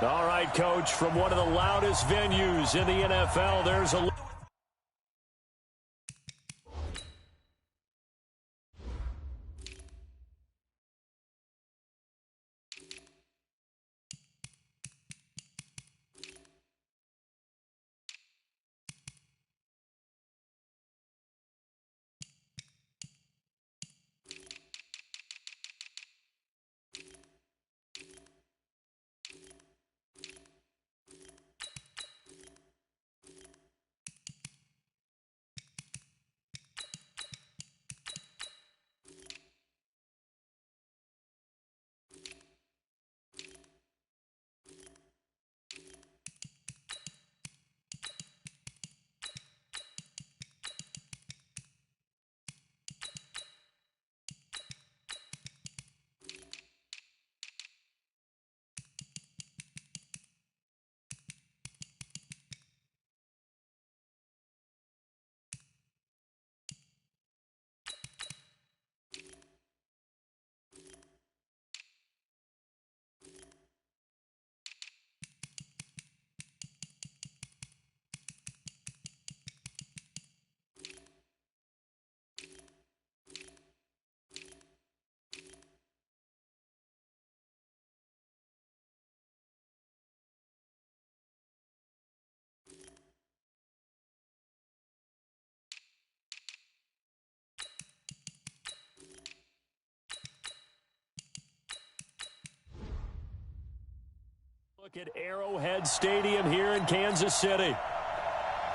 All right, Coach, from one of the loudest venues in the NFL, there's a... Look at Arrowhead Stadium here in Kansas City.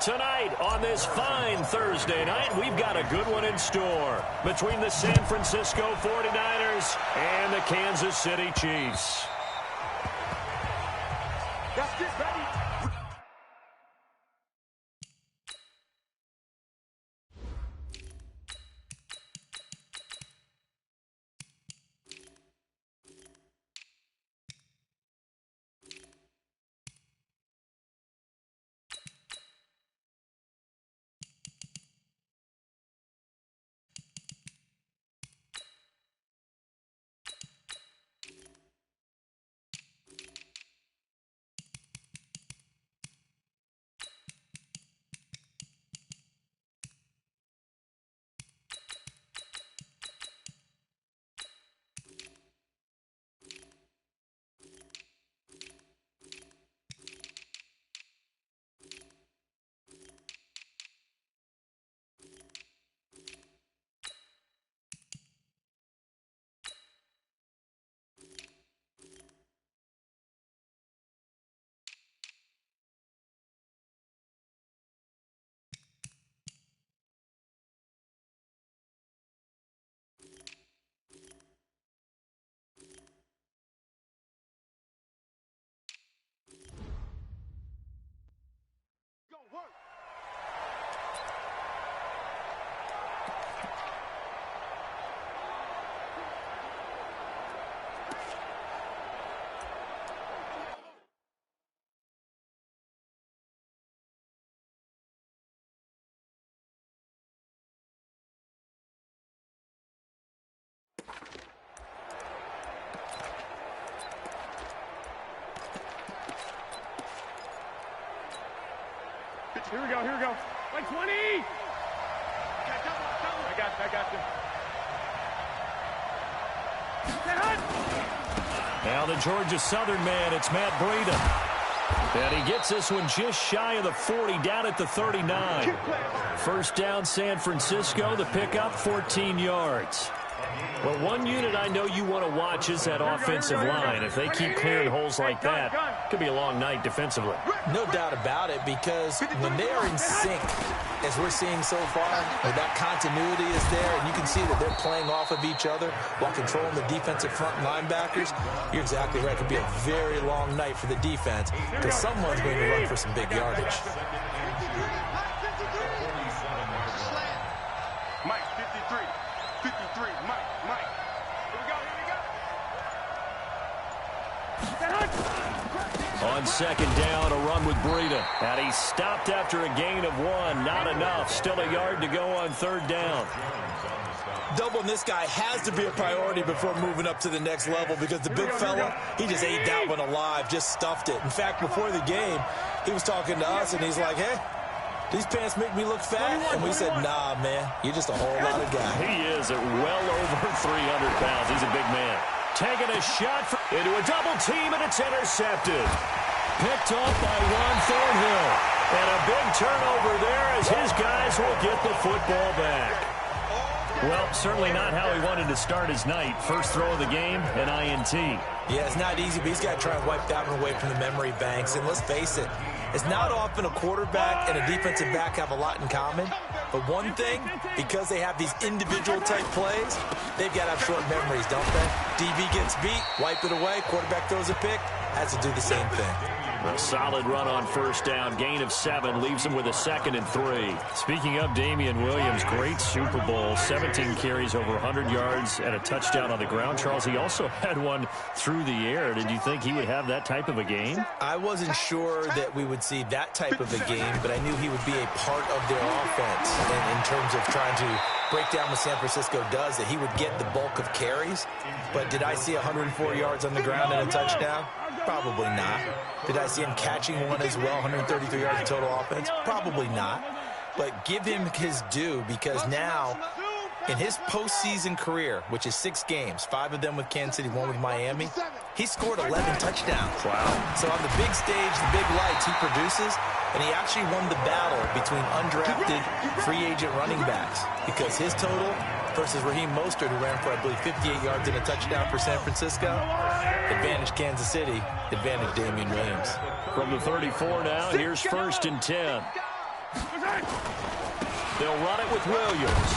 Tonight, on this fine Thursday night, we've got a good one in store between the San Francisco 49ers and the Kansas City Chiefs. Let's get ready. Here we go, here we go. Like 20! I got you. Now the Georgia Southern man, it's Matt Breida. And he gets this one just shy of the 40, down at the 39. First down, San Francisco. The pickup, 14 yards. Well, one unit I know you want to watch is that offensive line. If they keep clearing holes like that, it could be a long night defensively. No doubt about it, because when they are in sync, as we're seeing so far, where that continuity is there, and you can see that they're playing off of each other while controlling the defensive front linebackers, you're exactly right. It could be a very long night for the defense, because someone's going to run for some big yardage. Mike, 53. 53, Mike. Here we go. On second down, a run with Breida. And he stopped after a gain of 1. Not enough. Still a yard to go on third down. Doubling this guy has to be a priority before moving up to the next level because the big fella, he just ate that one alive, just stuffed it. In fact, before the game, he was talking to us, and he's like, hey, these pants make me look fat? And we said, nah, man, you're just a whole lot of guy. He is at well over 300 pounds. He's a big man. Taking a shot into a double team, and it's intercepted. Picked off by Ron Thornhill. And a big turnover there as his guys will get the football back. Well, certainly not how he wanted to start his night. First throw of the game, an INT. Yeah, it's not easy, but he's got to try and wipe that one away from the memory banks. And let's face it, it's not often a quarterback and a defensive back have a lot in common. But one thing, because they have these individual type plays, they've got to have short memories, don't they? DB gets beat, wipe it away, quarterback throws a pick, has to do the same thing. A solid run on first down. Gain of 7 leaves him with a 2nd and 3. Speaking of Damian Williams, great Super Bowl. 17 carries, over 100 yards, and a touchdown on the ground. Charles, he also had one through the air. Did you think he would have that type of a game? I wasn't sure that we would see that type of a game, but I knew he would be a part of their offense in terms of trying to break down what San Francisco does, that he would get the bulk of carries. But did I see 104 yards on the ground and a touchdown? Probably not. Did I see him catching one as well, 133 yards of total offense? Probably not. But give him his due, because now, in his postseason career, which is 6 games, 5 of them with Kansas City, 1 with Miami, he scored 11 touchdowns. Wow. So on the big stage, the big lights, he produces, and he actually won the battle between undrafted free agent running backs, because his total versus Raheem Mostert, who ran for, I believe, 58 yards and a touchdown for San Francisco, advantage Kansas City, advantage Damian Williams. From the 34 now, here's 1st and 10. They'll run it with Williams.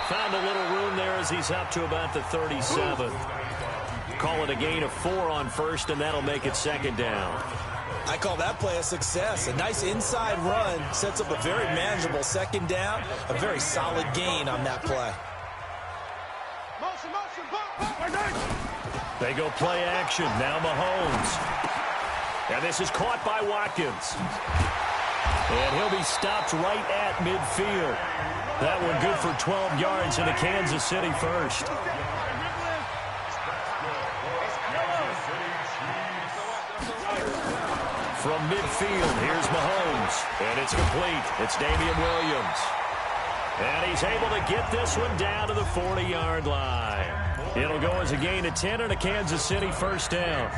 Found a little room there as he's up to about the 37. Call it a gain of 4 on first, and that'll make it 2nd down. I call that play a success. A nice inside run sets up a very manageable 2nd down, a very solid gain on that play. They go play action. Now Mahomes. And this is caught by Watkins. And he'll be stopped right at midfield. That one good for 12 yards into Kansas City first. From midfield, here's Mahomes. And it's complete. It's Damian Williams. And he's able to get this one down to the 40-yard line. It'll go as a gain of 10 and a Kansas City first down.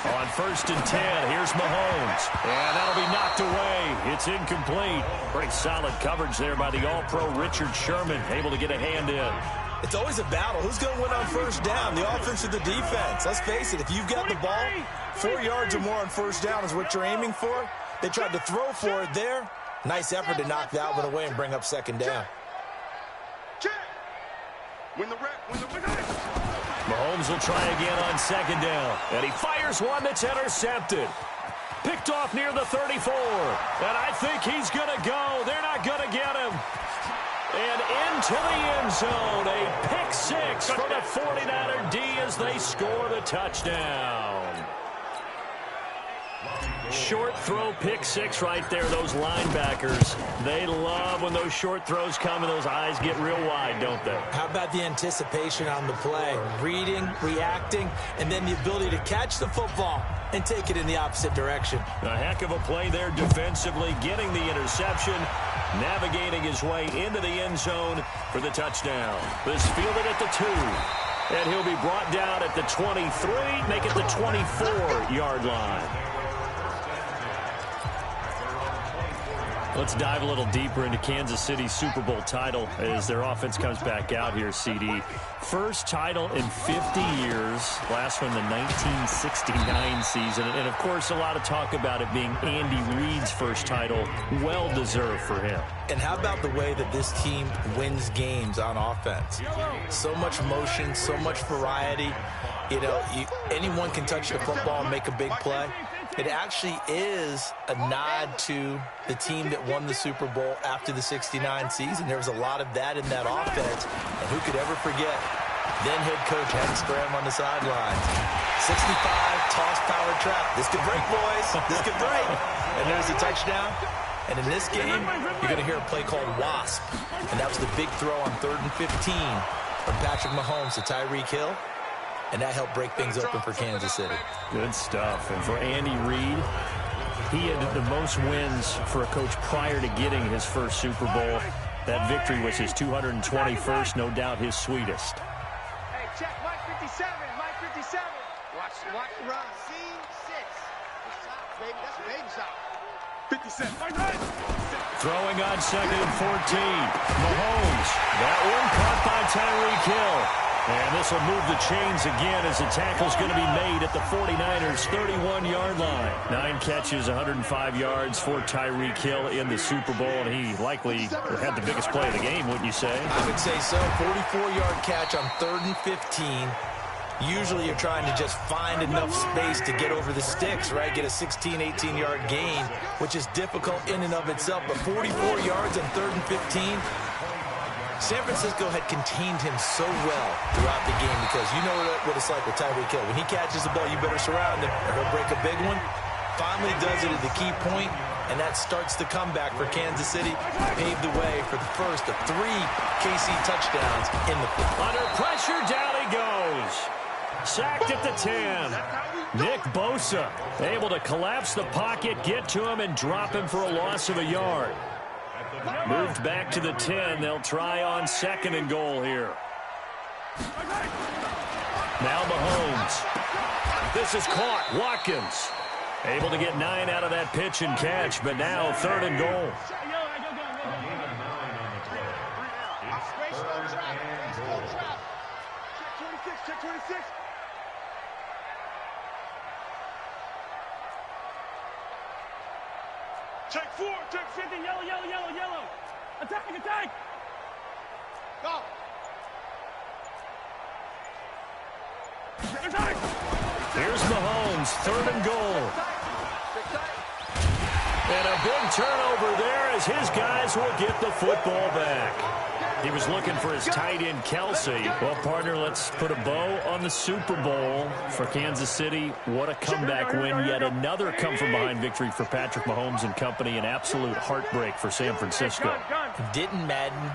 On 1st and 10, here's Mahomes. And that'll be knocked away. It's incomplete. Pretty solid coverage there by the All-Pro Richard Sherman, able to get a hand in. It's always a battle. Who's going to win on first down, the offense or the defense? Let's face it, if you've got the ball, 4 yards or more on first down is what you're aiming for. They tried to throw for it there. Nice effort to knock that one away and bring up 2nd down. Mahomes will try again on 2nd down. And he fires one that's intercepted. Picked off near the 34. And I think he's going to go. They're not going to get him. And into the end zone, a pick 6 for the 49er D as they score the touchdown. Short throw, pick 6 right there. Those linebackers, they love when those short throws come and those eyes get real wide, don't they? How about the anticipation on the play? Reading, reacting, and then the ability to catch the football and take it in the opposite direction. A heck of a play there defensively, getting the interception, navigating his way into the end zone for the touchdown. This fielded at the 2. And he'll be brought down at the 23, make it the 24-yard line. Let's dive a little deeper into Kansas City's Super Bowl title as their offense comes back out here, CD. First title in 50 years. Last one, the 1969 season. And, of course, a lot of talk about it being Andy Reid's first title. Well-deserved for him. And how about the way that this team wins games on offense? So much motion, so much variety. You know, anyone can touch the football and make a big play. It actually is a nod to the team that won the Super Bowl after the 69 season. There was a lot of that in that offense. And who could ever forget Then head coach had to spray him on the sidelines. 65, toss power trap. This could break, boys. This could break. And there's a touchdown. And in this game, you're going to hear a play called WASP. And that was the big throw on 3rd and 15 from Patrick Mahomes to Tyreek Hill. And that helped break things open for Kansas City. Good stuff. And for Andy Reid, he had the most wins for a coach prior to getting his first Super Bowl. That victory was his 221st, no doubt his sweetest. Hey, check, Mike 57, Mike 57. Watch the run. C6. Baby, that's a baby shot. 57. Throwing on 2nd and 14. Mahomes. That one caught by Tyreek Hill. And this will move the chains again as the tackle's going to be made at the 49ers' 31-yard line. 9 catches, 105 yards for Tyreek Hill in the Super Bowl, and he likely had the biggest play of the game, wouldn't you say? I would say so. 44-yard catch on 3rd and 15. Usually you're trying to just find enough space to get over the sticks, right? Get a 16, 18-yard gain, which is difficult in and of itself. But 44 yards on 3rd and 15. San Francisco had contained him so well throughout the game because you know what it's like with Tyreek Hill. When he catches the ball, you better surround him or he'll break a big one. Finally does it at the key point, and that starts the comeback for Kansas City. Paved the way for the first of 3 KC touchdowns in the football. Under pressure, down he goes. Sacked at the 10. Nick Bosa able to collapse the pocket, get to him, and drop him for a loss of a yard. Moved back to the 10. They'll try on 2nd and goal here. Now Mahomes. This is caught. Watkins able to get 9 out of that pitch and catch, but now 3rd and goal. Check 26. Check 4, check 50, yellow. Attack. Go. Here's Mahomes, 3rd and goal. And a big turnover there as his guys will get the football back. He was looking for his tight end, Kelsey. Well, partner, let's put a bow on the Super Bowl for Kansas City. What a comeback win. Yet another come-from-behind victory for Patrick Mahomes and company. An absolute heartbreak for San Francisco. Didn't Madden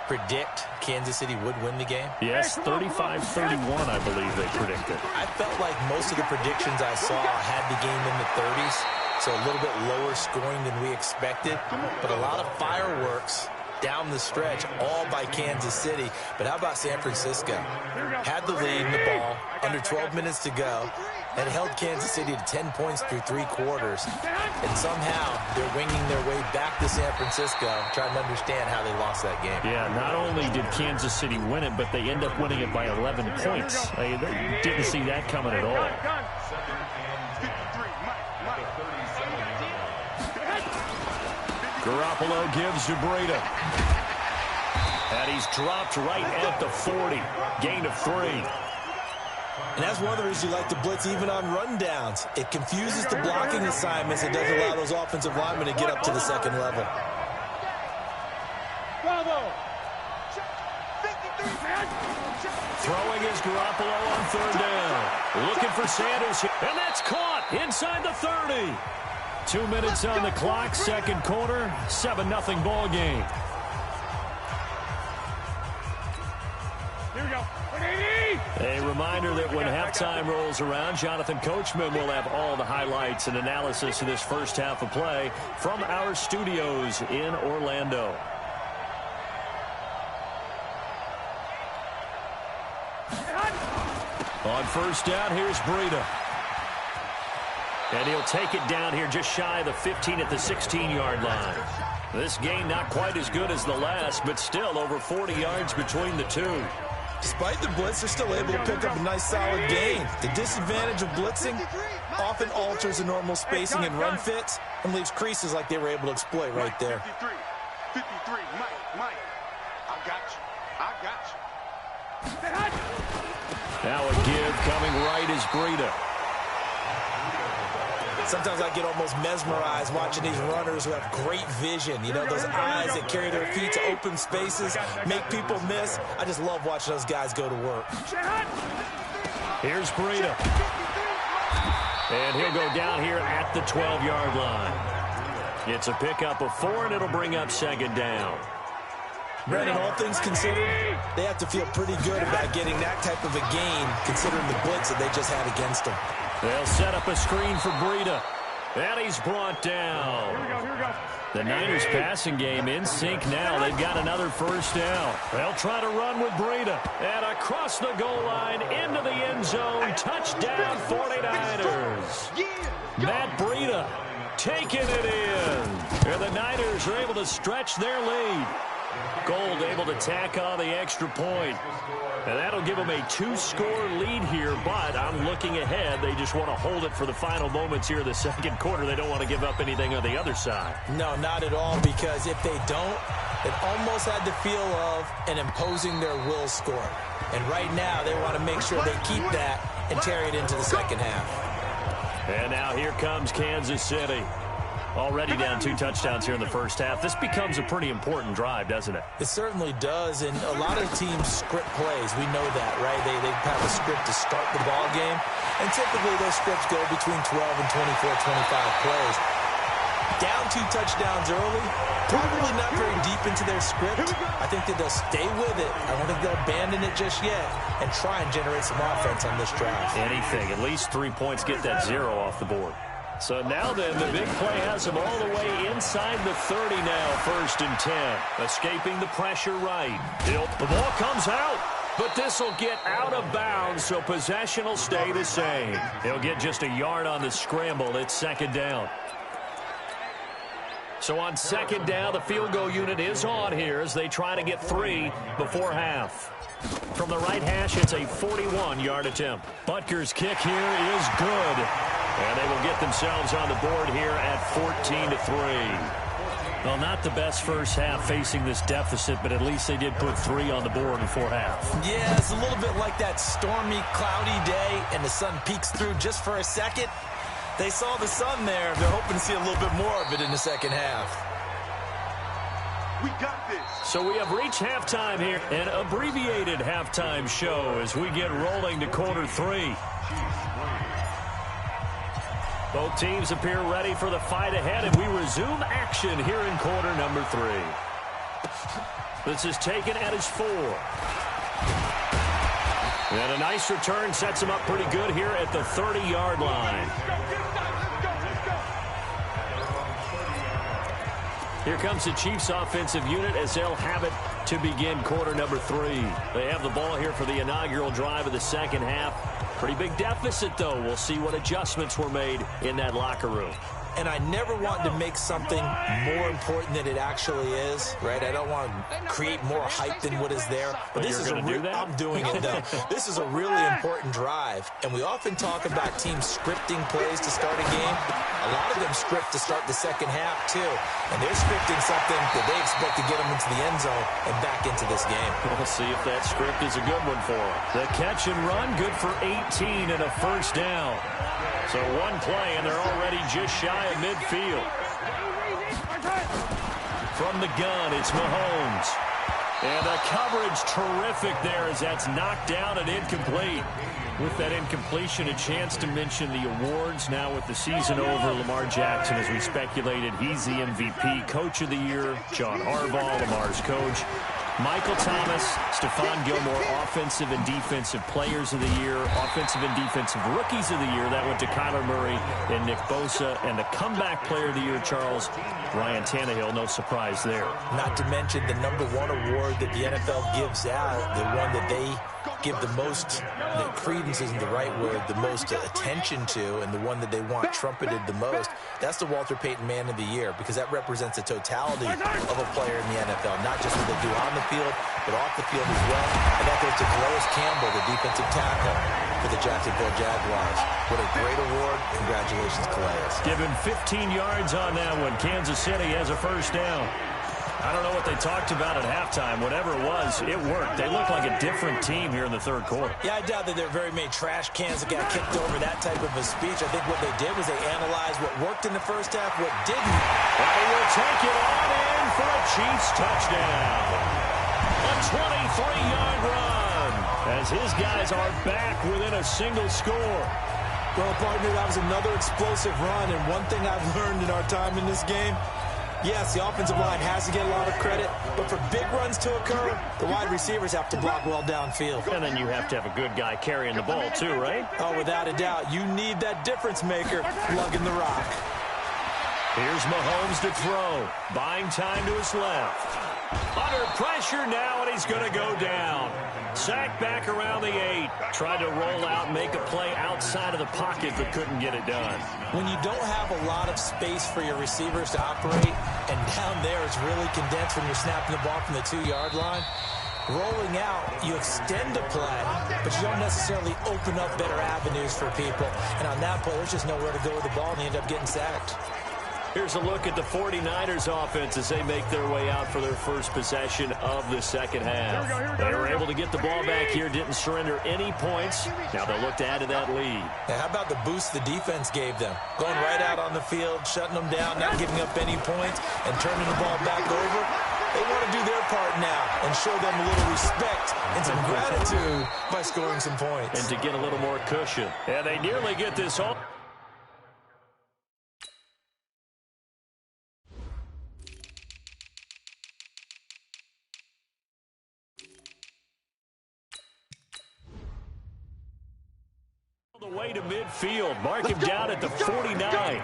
predict Kansas City would win the game? Yes, 35-31, I believe they predicted. I felt like most of the predictions I saw had the game in the 30s, so a little bit lower scoring than we expected, but a lot of fireworks down the stretch, all by Kansas City. But how about San Francisco? Had the lead in the ball, under 12 minutes to go, and held Kansas City to 10 points through 3 quarters. And somehow they're winging their way back to San Francisco, trying to understand how they lost that game. Yeah, not only did Kansas City win it, but they end up winning it by 11 points. They didn't see that coming at all. Garoppolo gives to Breida. And he's dropped right at the 40. Gain of 3. And that's one of the reasons you like to blitz even on rundowns. It confuses the blocking assignments. It doesn't allow those offensive linemen to get up to the 2nd level. Throwing is Garoppolo on 3rd down. Looking for Sanders. And that's caught inside the 30. 2 minutes on the clock, 2nd quarter, 7-0 ball game. Here we go. A reminder that when halftime rolls around, Jonathan Coachman will have all the highlights and analysis of this first half of play from our studios in Orlando. On 1st down, here's Breida. And he'll take it down here just shy of the 15 at the 16-yard line. This game not quite as good as the last, but still over 40 yards between the two. Despite the blitz, they're still able to pick up a nice solid gain. The disadvantage of blitzing often alters the normal spacing and run fits and leaves creases like they were able to exploit right there. 53, Mike. I got you. Now a give coming right is Breida. Sometimes I get almost mesmerized watching these runners who have great vision. You know, those eyes that carry their feet to open spaces, make people miss. I just love watching those guys go to work. Here's Breida. And he'll go down here at the 12-yard line. It's a pickup of 4, and it'll bring up second down. Brandon, all things considered, they have to feel pretty good about getting that type of a gain, considering the blitz that they just had against them. They'll set up a screen for Breida. And he's brought down. Here we go. The Niners passing game in sync now. They've got another first down. They'll try to run with Breida. And across the goal line into the end zone. Touchdown 49ers. Matt Breida taking it in. And the Niners are able to stretch their lead. Gold able to tack on the extra point. And that'll give them a 2-score lead here, but I'm looking ahead. They just want to hold it for the final moments here in the second quarter. They don't want to give up anything on the other side. No, not at all, because if they don't, it almost had the feel of an imposing their will score. And right now, they want to make sure they keep that and carry it into the second half. And now here comes Kansas City. Already down 2 touchdowns here in the first half. This becomes a pretty important drive, doesn't it? It certainly does, and a lot of teams script plays. We know that, right? They have a script to start the ball game, and typically those scripts go between 12 and 24, 25 plays. Down 2 touchdowns early, probably not very deep into their script. I think that they'll stay with it. I don't think they'll abandon it just yet and try and generate some offense on this drive. Anything, at least 3 points, get that 0 off the board. So now then, the big play has him all the way inside the 30 now, 1st and 10. Escaping the pressure right. The ball comes out, but this will get out of bounds, so possession will stay the same. He'll get just a yard on the scramble. It's 2nd down. So on 2nd down, the field goal unit is on here as they try to get 3 before half. From the right hash, it's a 41-yard attempt. Butker's kick here is good. And they will get themselves on the board here at 14-3. Well, not the best first half facing this deficit, but at least they did put 3 on the board before half. Yeah, it's a little bit like that stormy, cloudy day, and the sun peeks through just for a second. They saw the sun there. They're hoping to see a little bit more of it in the second half. We got this. So we have reached halftime here, an abbreviated halftime show as we get rolling to quarter 3. Both teams appear ready for the fight ahead, and we resume action here in quarter number 3. This is taken at his 4. And a nice return sets him up pretty good here at the 30-yard line. Here comes the Chiefs offensive unit as they'll have it to begin quarter number 3. They have the ball here for the inaugural drive of the second half. Pretty big deficit, though. We'll see what adjustments were made in that locker room. And I never want to make something more important than it actually is, right? I don't want to create more hype than what is there. But this is I'm doing it, though. This is a really important drive. And we often talk about teams scripting plays to start a game. A lot of them script to start the second half, too. And they're scripting something that they expect to get them into the end zone and back into this game. We'll see if that script is a good one for them. The catch and run, good for 18 and a first down. So one play, and they're already just shy of midfield. From the gun, it's Mahomes. And the coverage terrific there as that's knocked down and incomplete. With that incompletion, a chance to mention the awards. Now with the season over, Lamar Jackson, as we speculated, he's the MVP, Coach of the Year, John Harbaugh, Lamar's coach. Michael Thomas, Stephon Gilmore, Offensive and Defensive Players of the Year, Offensive and Defensive Rookies of the Year. That went to Kyler Murray and Nick Bosa. And the Comeback Player of the Year, Charles, Ryan Tannehill. No surprise there. Not to mention the #1 award that the NFL gives out, the one that they give the most, the credence isn't the right word, the most attention to, and the one that they want trumpeted the most. That's the Walter Payton Man of the Year, because that represents the totality of a player in the NFL, not just what they do on the field, but off the field as well. And that goes to Calais Campbell, the defensive tackle for the Jacksonville Jaguars. What a great award. Congratulations, Calais. Give him 15 yards on that one. Kansas City has a first down. I don't know what they talked about at halftime. Whatever it was, it worked. They looked like a different team here in the third quarter. Yeah, I doubt that there are very many trash cans that got kicked over that type of a speech. I think what they did was they analyzed what worked in the first half, what didn't. And he will take it on in for a Chiefs touchdown. A 23-yard run as his guys are back within a single score. Well, partner, that was another explosive run, and one thing I've learned in our time in this game, yes, the offensive line has to get a lot of credit, but for big runs to occur, the wide receivers have to block well downfield. And then you have to have a good guy carrying the ball too, right? Oh, without a doubt. You need that difference maker lugging the rock. Here's Mahomes to throw. Buying time to his left. Under pressure now, and he's going to go down. Sacked back around the 8. Tried to roll out and make a play outside of the pocket, but couldn't get it done. When you don't have a lot of space for your receivers to operate, and down there it's really condensed when you're snapping the ball from the 2-yard line, rolling out, you extend the play, but you don't necessarily open up better avenues for people. And on that play, there's just nowhere to go with the ball, and you end up getting sacked. Here's a look at the 49ers offense as they make their way out for their first possession of the second half. They were able to get the ball back here, didn't surrender any points. Now they'll look to add to that lead. Now, how about the boost the defense gave them? Going right out on the field, shutting them down, not giving up any points, and turning the ball back over. They want to do their part now and show them a little respect and some gratitude by scoring some points. And to get a little more cushion. And they nearly get this all. The way to midfield. Mark him down at the 49.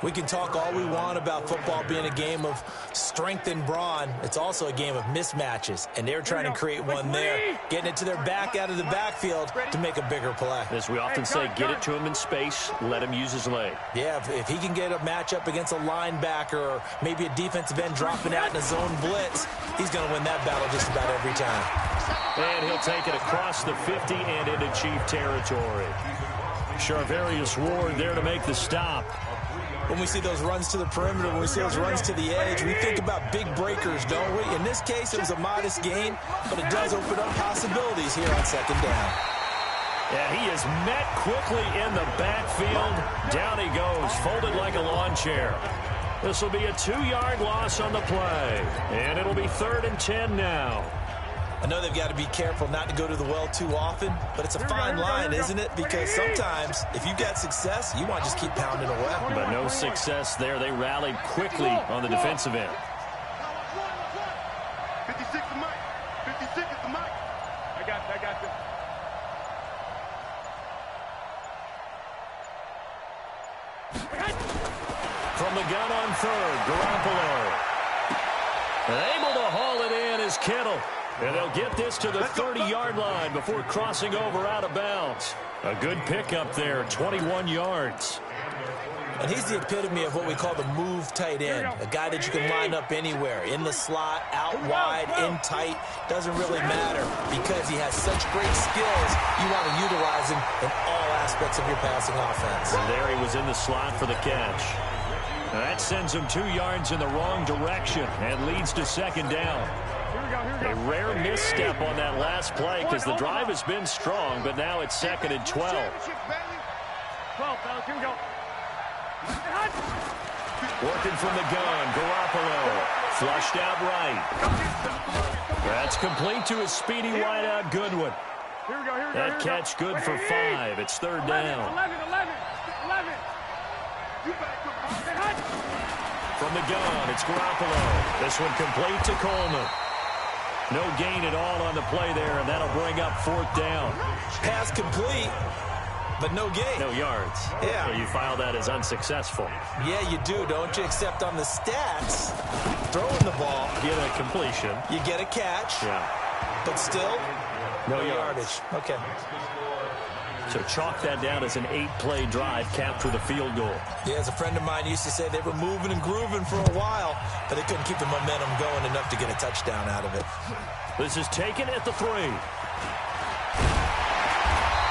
We can talk all we want about football being a game of strength and brawn. It's also a game of mismatches, and they're trying to create one there, getting it to their back out of the backfield to make a bigger play. As we often say, get it to him in space, let him use his leg. Yeah, if he can get a matchup against a linebacker or maybe a defensive end dropping out in a zone blitz, he's going to win that battle just about every time. And he'll take it across the 50 and into Chief territory. Charvarius Ward there to make the stop. When we see those runs to the perimeter, when we see those runs to the edge, we think about big breakers, don't we? In this case, it was a modest gain, but it does open up possibilities here on second down. And he is met quickly in the backfield. Down he goes, folded like a lawn chair. This will be a 2-yard loss on the play. And it'll be 3rd and 10 now. I know they've got to be careful not to go to the well too often, but it's a fine line, isn't it? Because sometimes, if you got success, you want to just keep pounding away. But no success there. They rallied quickly on the defensive end. 56 to Mike. 56 is the Mike. I got you. From the gun on 3rd, Garoppolo. And able to haul it in is Kittle. And they'll get this to the 30-yard line before crossing over out of bounds. A good pickup there, 21 yards. And he's the epitome of what we call the move tight end, a guy that you can line up anywhere, in the slot, out wide, in tight, doesn't really matter because he has such great skills. You want to utilize him in all aspects of your passing offense. And there he was in the slot for the catch. That sends him 2 yards in the wrong direction and leads to second down. A rare misstep on that last play because the drive has been strong, but now it's 2nd and 12. 12, fellas, here we go. Working from the gun, Garoppolo. Flushed out right. That's complete to his speedy wideout, Goodwin. Here we go. That catch good for 5. It's 3rd down. 11. From the gun, it's Garoppolo. This one complete to Coleman. No gain at all on the play there, and that'll bring up 4th down. Pass complete, but no gain. No yards. Yeah. So you file that as unsuccessful. Yeah, you do, don't you? Except on the stats, throwing the ball, Get a completion. you get a catch, Yeah. but still, No yardage. Okay. So chalk that down as an 8-play drive capped with a field goal. Yeah, as a friend of mine used to say, they were moving and grooving for a while, but they couldn't keep the momentum going enough to get a touchdown out of it. This is taken at the 3.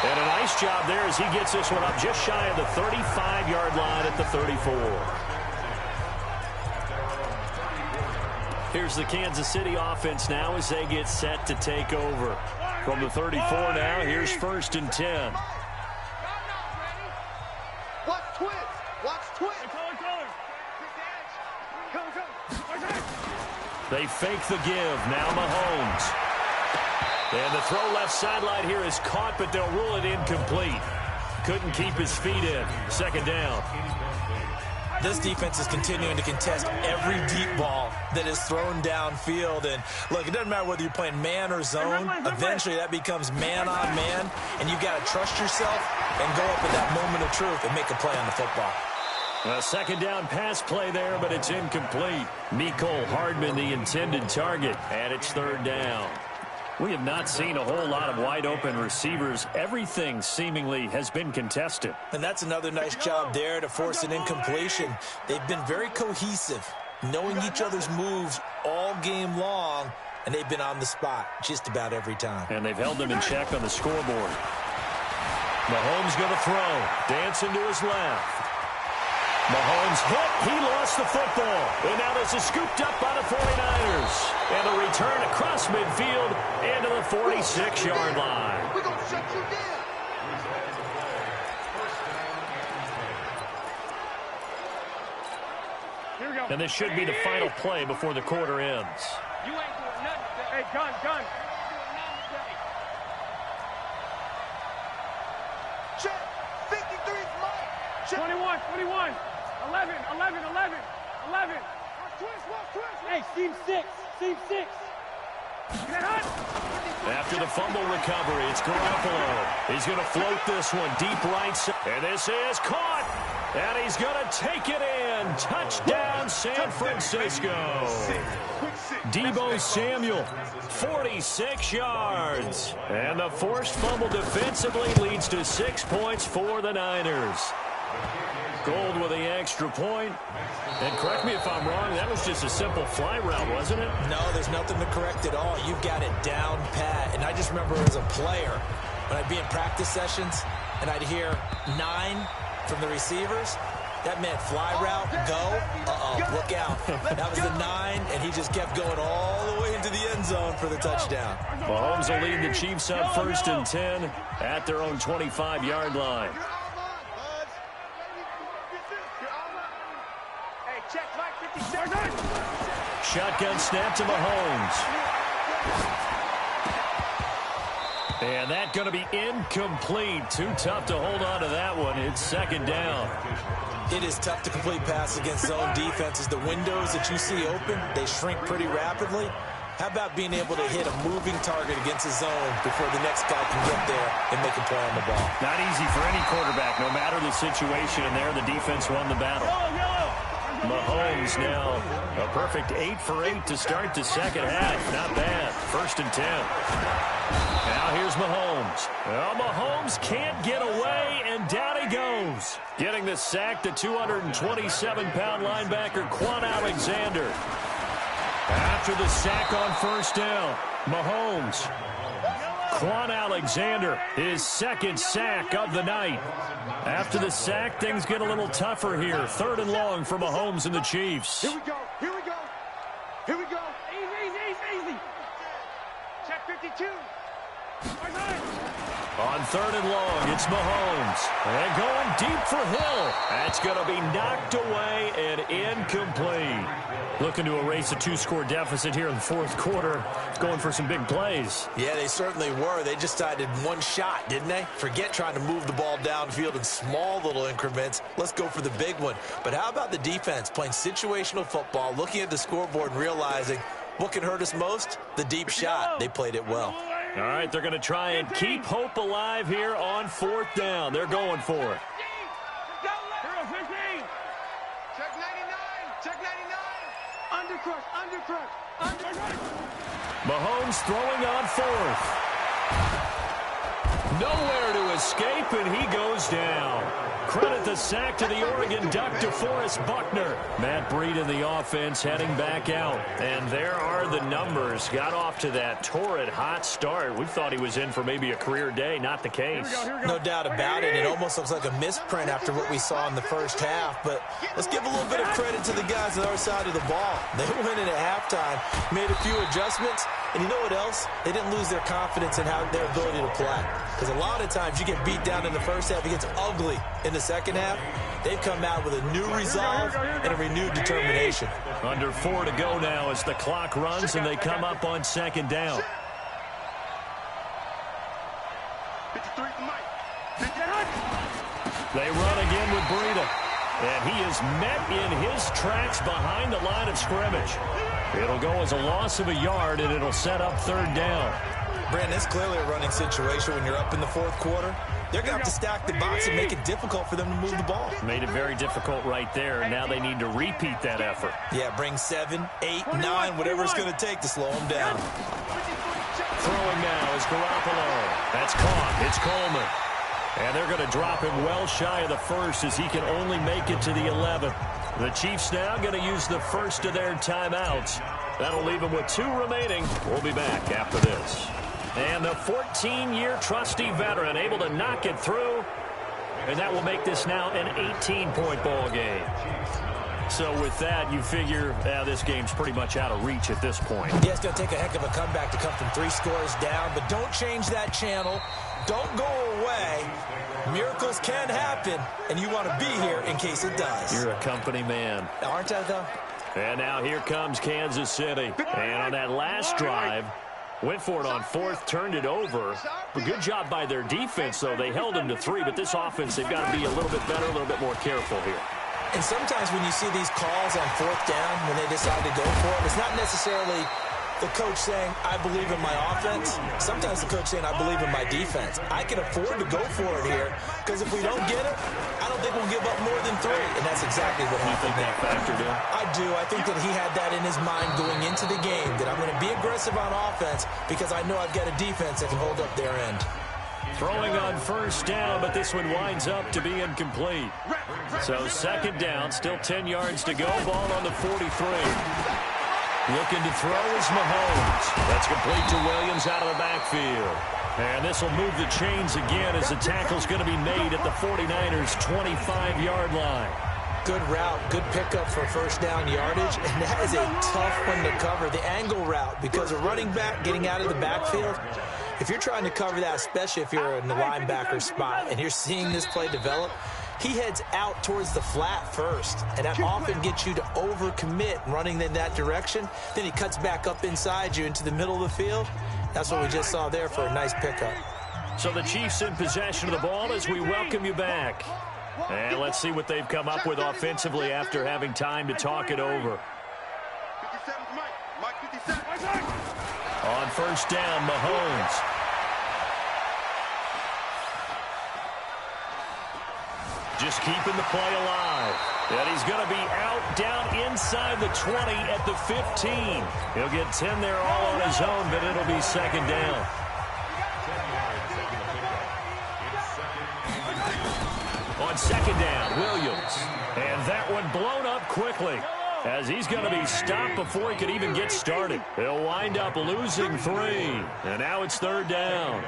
And a nice job there as he gets this one up just shy of the 35-yard line at the 34. Here's the Kansas City offense now as they get set to take over. From the 34 now, here's 1st and 10. Watch twist. Watch twist. They fake the give. Now Mahomes. And the throw left sideline here is caught, but they'll rule it incomplete. Couldn't keep his feet in. 2nd down. This defense is continuing to contest every deep ball that is thrown downfield. And, look, it doesn't matter whether you're playing man or zone. Eventually, that becomes man on man, and you've got to trust yourself and go up at that moment of truth and make a play on the football. A 2nd down pass play there, but it's incomplete. Mecole Hardman, the intended target, and it's 3rd down. We have not seen a whole lot of wide-open receivers. Everything seemingly has been contested. And that's another nice job there to force an incompletion. They've been very cohesive, knowing each other's moves all game long, and they've been on the spot just about every time. And they've held them in check on the scoreboard. Mahomes going to throw. Dancing to his left. Mahomes hit. He lost the football. And now this is scooped up by the 49ers. And a return across midfield into the 46-yard line. We're going to shut you down. Here we go. And this should be the final play before the quarter ends. You ain't doing nothing today. Hey, gun. Check. 53 is Mike. Check. 21. 11. Twist. Hey, seam 6. Get hot. After the fumble recovery, it's Garoppolo. He's going to float this one deep right side. And this is caught. And he's going to take it in. Touchdown, San Francisco. Deebo Samuel, 46 yards. And the forced fumble defensively leads to 6 points for the Niners. Gold with the extra point. And correct me if I'm wrong, that was just a simple fly route, wasn't it? No, there's nothing to correct at all. You've got it down pat. And I just remember as a player, when I'd be in practice sessions and I'd hear 9 from the receivers, that meant fly route, go, look out. That was the 9, and he just kept going all the way into the end zone for the touchdown. Mahomes will lead the Chiefs up 1st and 10 at their own 25-yard line. Check Mike 57. Shotgun snap to Mahomes. And that's going to be incomplete. Too tough to hold on to that one. It's 2nd down. It is tough to complete passes against zone defenses. The windows that you see open, they shrink pretty rapidly. How about being able to hit a moving target against a zone before the next guy can get there and make a play on the ball? Not easy for any quarterback, no matter the situation. And there, the defense won the battle. Mahomes now a perfect 8 for 8 to start the 2nd half. Not bad. 1st and 10. Now here's Mahomes. Well, Mahomes can't get away, and down he goes. Getting the sack, the 227-pound linebacker, Quan Alexander. After the sack on 1st down, Mahomes. Quan Alexander, his 2nd sack of the night. After the sack, things get a little tougher here. 3rd and long for Mahomes and the Chiefs. Here we go. Easy. Check 52. On 3rd and long, it's Mahomes. And going deep for Hill. That's going to be knocked away and incomplete. Looking to erase a 2-score deficit here in the 4th quarter. Going for some big plays. Yeah, they certainly were. They just decided one shot, didn't they? Forget trying to move the ball downfield in small little increments. Let's go for the big one. But how about the defense playing situational football, looking at the scoreboard and realizing what can hurt us most? The deep shot. They played it well. All right, they're going to try and keep hope alive here on 4th down. They're going for it. Check 99. Undercrush. Mahomes throwing on 4th. Nowhere to escape, and he goes down. credit the sack to the Oregon Duck, DeForest Buckner. Matt Breed in the offense heading back out. And there are the numbers. Got off to that torrid hot start. We thought he was in for maybe a career day. Not the case. Here we go. No doubt about it. It almost looks like a misprint after what we saw in the first half. But let's give a little bit of credit to the guys on our side of the ball. They went in at halftime, made a few adjustments. And you know what else? They didn't lose their confidence in their ability to play. Because a lot of times you get beat down in the first half, it gets ugly in the second half. They've come out with a new resolve and a renewed determination. Under 4 to go now as the clock runs and they come up on second down. 53 to Mike. They run again with Breida. And he is met in his tracks behind the line of scrimmage. It'll go as a loss of a yard, and it'll set up third down. Brandon, it's clearly a running situation when you're up in the fourth quarter. They're going to have to stack the box and make it difficult for them to move the ball. Made it very difficult right there, and now they need to repeat that effort. Yeah, bring 7, 8, 9, whatever it's going to take to slow them down. Throwing now is Garoppolo. That's caught. It's Coleman. And they're going to drop him well shy of the first as he can only make it to the 11th. The Chiefs now going to use the first of their timeouts. That'll leave them with 2 remaining. We'll be back after this. And the 14-year trusty veteran able to knock it through. And that will make this now an 18-point ball game. So with that, you figure this game's pretty much out of reach at this point. Yeah, it's going to take a heck of a comeback to come from 3 scores down. But don't change that channel. Don't go away. Miracles can happen, and you want to be here in case it does. You're a company man. Aren't I, though? And now here comes Kansas City. And on that last drive, went for it on 4th, turned it over. A good job by their defense, though. They held them to 3, but this offense, they've got to be a little bit better, a little bit more careful here. And sometimes when you see these calls on 4th down, when they decide to go for it, it's not necessarily the coach saying, I believe in my offense. Sometimes the coach saying, I believe in my defense. I can afford to go for it here because if we don't get it, I don't think we'll give up more than 3. And that's exactly what happened. You think that factored in? I do. I think that he had that in his mind going into the game, that I'm going to be aggressive on offense because I know I've got a defense that can hold up their end. Throwing on first down, but this one winds up to be incomplete. So second down, still 10 yards to go. Ball on the 43. Looking to throw is Mahomes. That's complete to Williams out of the backfield. And this will move the chains again as the tackle's going to be made at the 49ers' 25-yard line. Good route, good pickup for first down yardage, and that is a tough one to cover, the angle route, because a running back getting out of the backfield, if you're trying to cover that, especially if you're in the linebacker spot and you're seeing this play develop, he heads out towards the flat first, and that often gets you to overcommit running in that direction. Then he cuts back up inside you into the middle of the field. That's what we just saw there for a nice pickup. So the Chiefs in possession of the ball as we welcome you back. And let's see what they've come up with offensively after having time to talk it over. 57 to Mike. Mike 57. On first down, Mahomes. Just keeping the play alive. And he's going to be out down inside the 20 at the 15. He'll get 10 there all on his own, but it'll be second down. On second down, Williams. And that one blown up quickly as he's going to be stopped before he could even get started. He'll wind up losing 3. And now it's third down.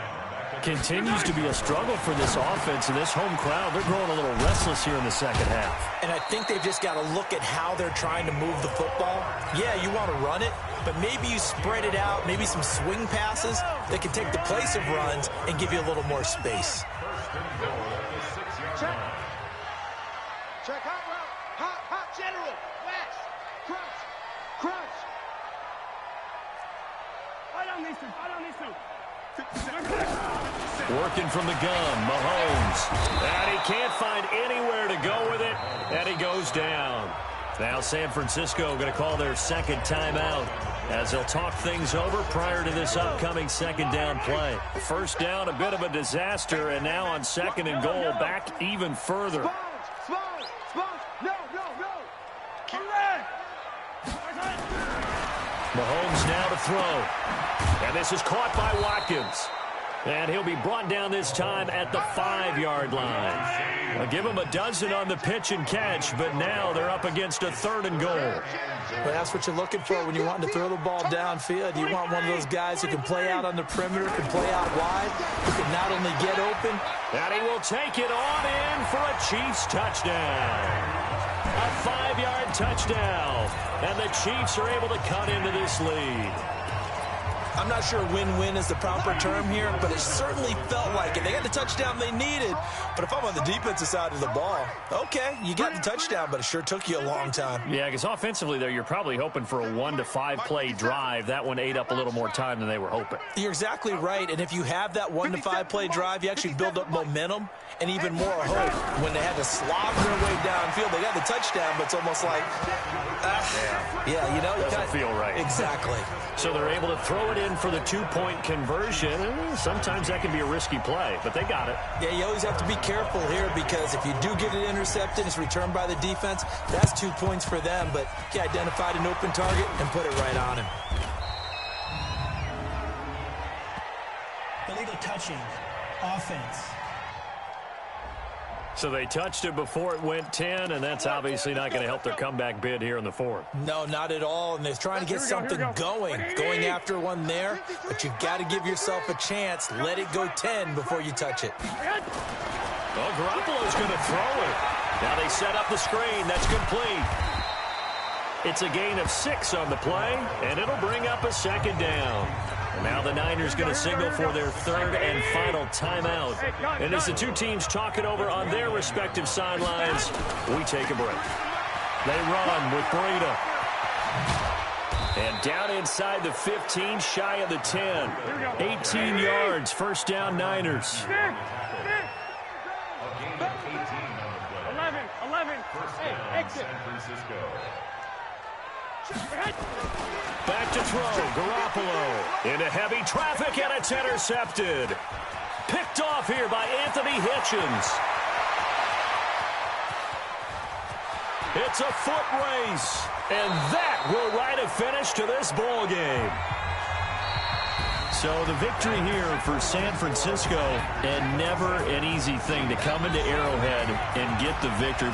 Continues to be a struggle for this offense and this home crowd. They're growing a little restless here in the second half. And I think they've just got to look at how they're trying to move the football. Yeah, you want to run it, but maybe you spread it out, maybe some swing passes that can take the place of runs and give you a little more space. Check. Check hot route. Hot general. West. Crunch. Crunch. Fight on these two. Fight on these two. Working from the gun, Mahomes. And he can't find anywhere to go with it, and he goes down. Now San Francisco going to call their second timeout as they'll talk things over prior to this upcoming second down play. First down, a bit of a disaster, and now on second and goal, back even further. Sponge. No. Mahomes now to throw. And this is caught by Watkins. And he'll be brought down this time at the 5-yard line. I'll give him a dozen on the pitch and catch, but now they're up against a 3rd and goal. Well, that's what you're looking for when you want to throw the ball downfield. You want one of those guys who can play out on the perimeter, can play out wide, who can not only get open. And he will take it on in for a Chiefs touchdown. A 5-yard touchdown. And the Chiefs are able to cut into this lead. I'm not sure win-win is the proper term here, but it certainly felt like it. They got the touchdown they needed, but if I'm on the defensive side of the ball, okay, you got the touchdown, but it sure took you a long time. Yeah, because offensively, though, you're probably hoping for a 1 to 5 play drive. That one ate up a little more time than they were hoping. You're exactly right, and if you have that 1 to 5 play drive, you actually build up momentum and even more hope. When they had to slog their way downfield, they got the touchdown, but it's almost like, yeah, you know. Doesn't feel right. Exactly. So they're able to throw it in for the 2-point conversion. Sometimes that can be a risky play, but they got it. Yeah, you always have to be careful here because if you do get it intercepted, it's returned by the defense, that's 2 points for them, but he identified an open target and put it right on him. Illegal touching. Offense. So they touched it before it went 10, and that's obviously not going to help their comeback bid here in the 4th. No, not at all, and they're trying to get something going after one there, but you've got to give yourself a chance. Let it go 10 before you touch it. Well, Garoppolo's going to throw it. Now they set up the screen. That's complete. It's a gain of 6 on the play, and it'll bring up a 2nd down. And now the Niners going to signal for their 3rd and final timeout. And as the two teams talk it over on their respective sidelines, we take a break. They run with Breida. And down inside the 15, shy of the 10. 18 yards, 1st down Niners. 11. Hey, exit. Back to throw, Garoppolo into heavy traffic, and it's intercepted. Picked off here by Anthony Hitchens. It's a foot race, and that will write a finish to this ball game. So the victory here for San Francisco, and never an easy thing to come into Arrowhead and get the victory.